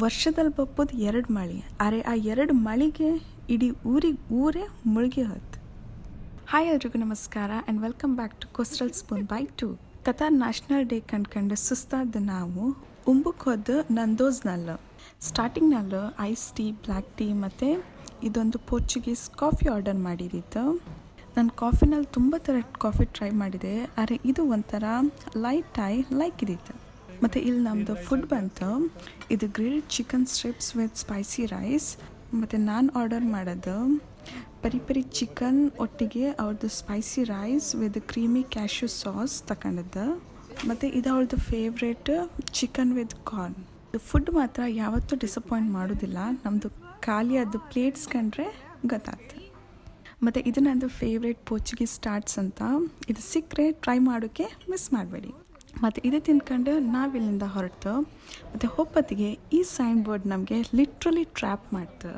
ವರ್ಷದಲ್ಲಿ ಬಪ್ಪದು 2 ಮಳೆ, ಆದರೆ ಆ 2 ಮಳೆಗೆ ಇಡೀ ಊರೇ ಮುಳುಗಿ ಹೋಯ್ತು. ಹಾಯ್ ಎಲ್ರಿಗೂ ನಮಸ್ಕಾರ and welcome back to coastal spoon by 2. Qatar national day ಕಂಡ್ಕೊಂಡು ಸುಸ್ತಾದ ನಾವು ಉಂಬಕ್ಕೆ ಹೋದ ನಂದೋಸ್ನಲ್ಲಿ ಸ್ಟಾರ್ಟಿಂಗ್ನಲ್ಲಿ ಐಸ್ ಟೀ, ಬ್ಲ್ಯಾಕ್ ಟೀ ಮತ್ತು ಇದೊಂದು ಪೋರ್ಚುಗೀಸ್ ಕಾಫಿ ಆರ್ಡರ್ ಮಾಡಿದ್ದಿತ್ತು. ನಾನು ಕಾಫಿನಲ್ಲಿ ತುಂಬ ಥರ ಕಾಫಿ ಟ್ರೈ ಮಾಡಿದೆ, ಆದರೆ ಇದು ಒಂಥರ ಲೈಟ್ ಲೈಕ್ ಇದ್ದಿತ್ತು. ಮತ್ತು ಇಲ್ಲಿ ನಮ್ಮದು ಫುಡ್ ಬಂತು. ಇದು grilled chicken strips with spicy rice. ಮತ್ತು ನಾನು ಆರ್ಡರ್ ಮಾಡೋದು ಪರಿ ಚಿಕನ್ ಒಟ್ಟಿಗೆ ಅವ್ರದ್ದು spicy rice with creamy cashew sauce ತಗೊಂಡದ್ದು. ಮತ್ತು ಇದು ಅವ್ರದ್ದು favourite chicken with corn. Food ಮಾತ್ರ ಯಾವತ್ತೂ ಡಿಸಪಾಯಿಂಟ್ ಮಾಡೋದಿಲ್ಲ. ನಮ್ಮದು ಖಾಲಿಯಾದ ಪ್ಲೇಟ್ಸ್ ಕಂಡ್ರೆ ಗೊತ್ತಾಗ್ತದೆ. ಮತ್ತು ಇದು ನನ್ನದು ಫೇವ್ರೇಟ್ ಪೋರ್ಚುಗೀಸ್ ಸ್ಟಾರ್ಟ್ಸ್ ಅಂತ. ಇದು ಸಿಕ್ಕರೆ ಟ್ರೈ ಮಾಡೋಕ್ಕೆ ಮಿಸ್ ಮಾಡಬೇಡಿ. ಮತ್ತು ಇದು ತಿನ್ಕೊಂಡು ನಾವಿಲ್ಲಿಂದ ಹೊರಟು. ಮತ್ತು ಹೊಪ್ಪತ್ತಿಗೆ ಈ ಸೈನ್ ಬೋರ್ಡ್ ನಮಗೆ ಲಿಟ್ರಲಿ ಟ್ರ್ಯಾಪ್ ಮಾಡ್ತು.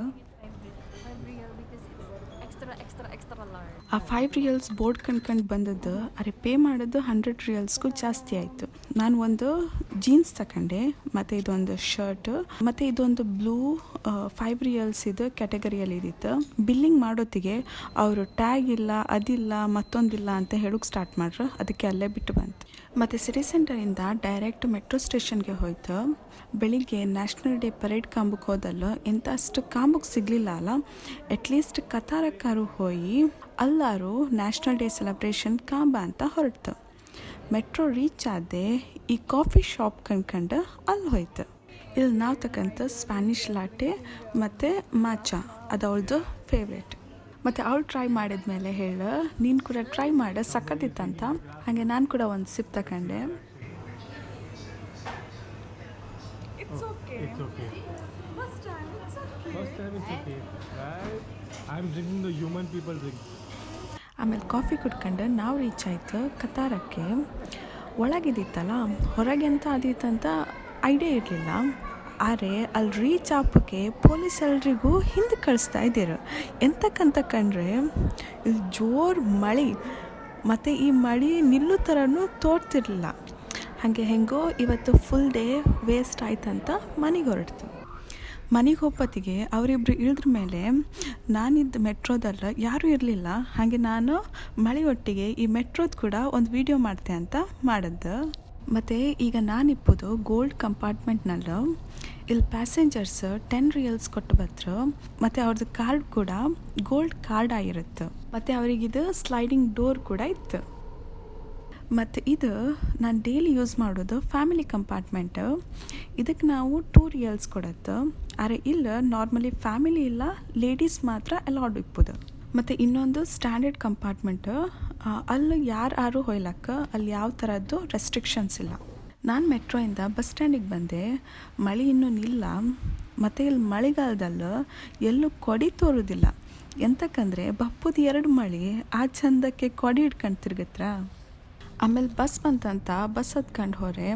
ಆ 5 ರಿಯಲ್ಸ್ ಬೋರ್ಡ್ ಕಂಡ್ಕೊಂಡು ಬಂದದ್ದು, ಅರೆ ಪೇ ಮಾಡೋದು 100 ರಿಯಲ್ಸ್ಗೂ ಜಾಸ್ತಿ ಆಯಿತು. ನಾನು ಒಂದು ಜೀನ್ಸ್ ತಗೊಂಡೆ, ಮತ್ತು ಇದೊಂದು ಶರ್ಟ್, ಮತ್ತು ಇದೊಂದು ಬ್ಲೂ 5 ರಿಯಲ್ಸ್ ಇದು ಕ್ಯಾಟಗರಿಯಲ್ಲಿ ಇದ್ದಿತ್ತು. ಬಿಲ್ಲಿಂಗ್ ಮಾಡೋತ್ತಿಗೆ ಅವರು ಟ್ಯಾಗ್ ಇಲ್ಲ, ಅದಿಲ್ಲ, ಮತ್ತೊಂದಿಲ್ಲ ಅಂತ ಹೇಳೋಕ್ಕೆ ಸ್ಟಾರ್ಟ್ ಮಾಡ್ರು. ಅದಕ್ಕೆ ಅಲ್ಲೇ ಬಿಟ್ಟು ಬಂತು. ಮತ್ತು ಸಿಟಿ ಸೆಂಟರಿಂದ ಡೈರೆಕ್ಟ್ ಮೆಟ್ರೋ ಸ್ಟೇಷನ್ಗೆ ಹೋಯ್ತು. ಬೆಳಿಗ್ಗೆ ನ್ಯಾಷನಲ್ ಡೇ ಪರೇಡ್ ಕಾಂಬಕ್ಕೆ ಹೋದಲ್ಲ, ಎಂಥ ಅಷ್ಟು ಕಾಂಬಕ್ಕೆ ಸಿಗಲಿಲ್ಲ ಅಲ್ಲ. ಅಟ್ಲೀಸ್ಟ್ ಕತಾರಕ್ಕಾರು ಹೋಗಿ ಅಲ್ಲಾರು ನ್ಯಾಷನಲ್ ಡೇ ಸೆಲೆಬ್ರೇಷನ್ ಕಾಂಬ ಅಂತ ಹೊರಟು. ಮೆಟ್ರೋ ರೀಚ್ ಆದೆ ಈ ಕಾಫಿ ಶಾಪ್ ಕಂಡ್ಕೊಂಡು ಅಲ್ಲಿ ಹೋಯ್ತು. ಇಲ್ಲಿ ನಾವು ತಕ್ಕಂಥ ಸ್ಪ್ಯಾನಿಷ್ ಲಾಟೆ ಮತ್ತು ಮಾಚಾ ಅದು ಅವಳದು ಫೇವ್ರೇಟ್. ಮತ್ತು ಅವಳು ಟ್ರೈ ಮಾಡಿದ್ಮೇಲೆ ಹೇಳು, ನೀನು ಕೂಡ ಟ್ರೈ ಮಾಡು, ಸಕ್ಕತ್ತಿತ್ತಂತ. ಹಾಗೆ ನಾನು ಕೂಡ ಒಂದು ಸಿಪ್ ತಗೊಂಡೆ. It's okay. First time it's okay. Right? I'm drinking the human people drink. ಆಮೇಲೆ ಕಾಫಿ ಕುಡ್ಕೊಂಡು ನಾವು ರೀಚ್ ಆಯಿತು ಕತಾರಕ್ಕೆ. ಒಳಗಿದ್ದಿತ್ತಲ್ಲ, ಹೊರಗೆ ಅಂತ ಆದಿತ್ತಂತ ಐಡಿಯಾ ಇರಲಿಲ್ಲ. ಆದರೆ ಅಲ್ಲಿ ರೀಚ್ ಆಪಕ್ಕೆ ಪೊಲೀಸ್ ಎಲ್ರಿಗೂ ಹಿಂದೆ ಕಳಿಸ್ತಾ ಇದ್ದೀರು. ಎಂತಕ್ಕಂತ ಕಂಡ್ರೆ ಇಲ್ಲಿ ಜೋರು ಮಳೆ, ಮತ್ತು ಈ ಮಳೆ ನಿಲ್ಲೋ ಥರನೂ ತೋರ್ತಿರ್ಲಿಲ್ಲ. ಹಾಗೆ ಹೆಂಗೋ ಇವತ್ತು ಫುಲ್ ಡೇ ವೇಸ್ಟ್ ಆಯ್ತಂತ ಮನೆಗೆ ಹೊರಡ್ತು. ಮನೆಗೆ ಹೋಗ್ಪತ್ತಿಗೆ ಅವರಿಬ್ಬರು ಇಳಿದ್ರ ಮೇಲೆ ನಾನಿದ್ದ ಮೆಟ್ರೋದಲ್ಲ ಯಾರೂ ಇರಲಿಲ್ಲ. ಹಾಗೆ ನಾನು ಮಳೆ ಒಟ್ಟಿಗೆ ಈ ಮೆಟ್ರೋದು ಕೂಡ ಒಂದು ವಿಡಿಯೋ ಮಾಡ್ತೆ ಅಂತ ಮಾಡಿದ್ದು. ಮತ್ತು ಈಗ ನಾನಿಪ್ಪೋದು ಗೋಲ್ಡ್ ಕಂಪಾರ್ಟ್ಮೆಂಟ್ನಲ್ಲೂ. ಇಲ್ಲಿ ಪ್ಯಾಸೆಂಜರ್ಸ್ 10 ರಿಯಲ್ಸ್ ಕೊಟ್ಟು ಬಂದರು. ಮತ್ತು ಅವ್ರದ್ದು ಕಾರ್ಡ್ ಕೂಡ ಗೋಲ್ಡ್ ಕಾರ್ಡ್ ಆಗಿರುತ್ತೆ. ಮತ್ತು ಅವರಿಗಿದು ಸ್ಲೈಡಿಂಗ್ ಡೋರ್ ಕೂಡ ಇತ್ತು. ಮತ್ತು ಇದು ನಾನು ಡೈಲಿ ಯೂಸ್ ಮಾಡೋದು ಫ್ಯಾಮಿಲಿ ಕಂಪಾರ್ಟ್ಮೆಂಟು. ಇದಕ್ಕೆ ನಾವು 2 ರಿಯಲ್ಸ್ ಕೊಡತ್ತೆ. ಆದರೆ ಇಲ್ಲಿ ನಾರ್ಮಲಿ ಫ್ಯಾಮಿಲಿ ಇಲ್ಲ, ಲೇಡೀಸ್ ಮಾತ್ರ ಅಲೌಡ್ ಇಪ್ಪದು. ಮತ್ತು ಇನ್ನೊಂದು ಸ್ಟ್ಯಾಂಡರ್ಡ್ ಕಂಪಾರ್ಟ್ಮೆಂಟು. ಅಲ್ಲಿ ಯಾರು ಹೊಯ್ಲಕ್ಕ ಅಲ್ಲಿ ಯಾವ ಥರದ್ದು ರೆಸ್ಟ್ರಿಕ್ಷನ್ಸ್ ಇಲ್ಲ. ನಾನು ಮೆಟ್ರೋಯಿಂದ ಬಸ್ ಸ್ಟ್ಯಾಂಡಿಗೆ ಬಂದೆ. ಮಳೆ ಇನ್ನೂ ನಿಲ್ಲ. ಮತ್ತು ಇಲ್ಲಿ ಮಳೆಗಾಲದಲ್ಲೂ ಎಲ್ಲೂ ಕೊಡಿ ತೋರೋದಿಲ್ಲ. ಎಂತಕ್ಕಂದರೆ ಬಪ್ಪದು 2 ಮಳೆ ಆ ಚಂದಕ್ಕೆ ಕೊಡಿ ಹಿಡ್ಕೊಂಡು ತಿರ್ಗತ್ರ. ಆಮೇಲೆ ಬಸ್ ಬಂತಂತ ಬಸ್ ಹತ್ಕೊಂಡು ಹೊರೆ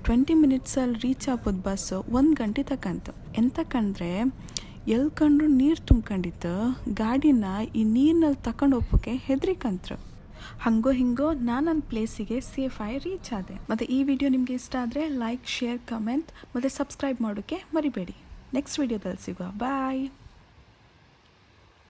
20 ಮಿನಿಟ್ಸಲ್ಲಿ ರೀಚ್ ಆಗ್ಬೋದು. ಬಸ್ಸು 1 ಗಂಟೆ ತಕ್ಕಂತು. ಎಂತಕ್ಕಂದ್ರೆ ಎಲ್ಲಿ ಕಂಡ್ರು ನೀರು ತುಂಬ್ಕೊಂಡಿತ್ತು. ಗಾಡಿನ ಈ ನೀರಿನಲ್ಲಿ ತಗೊಂಡು ಹೋಗೋಕ್ಕೆ ಹೆದರಿಕಂತ್ರು. ಹಂಗೋ ಹಿಂಗೋ ನಾನು ನನ್ನ ಪ್ಲೇಸಿಗೆ ಸೇಫಾಗಿ ರೀಚ್ ಆದೆ. ಮತ್ತು ಈ ವಿಡಿಯೋ ನಿಮಗೆ ಇಷ್ಟ ಆದರೆ ಲೈಕ್, ಶೇರ್, ಕಮೆಂಟ್ ಮತ್ತು ಸಬ್ಸ್ಕ್ರೈಬ್ ಮಾಡೋಕ್ಕೆ ಮರಿಬೇಡಿ. ನೆಕ್ಸ್ಟ್ ವಿಡಿಯೋದಲ್ಲಿ ಸಿಗುವ. ಬಾಯ್.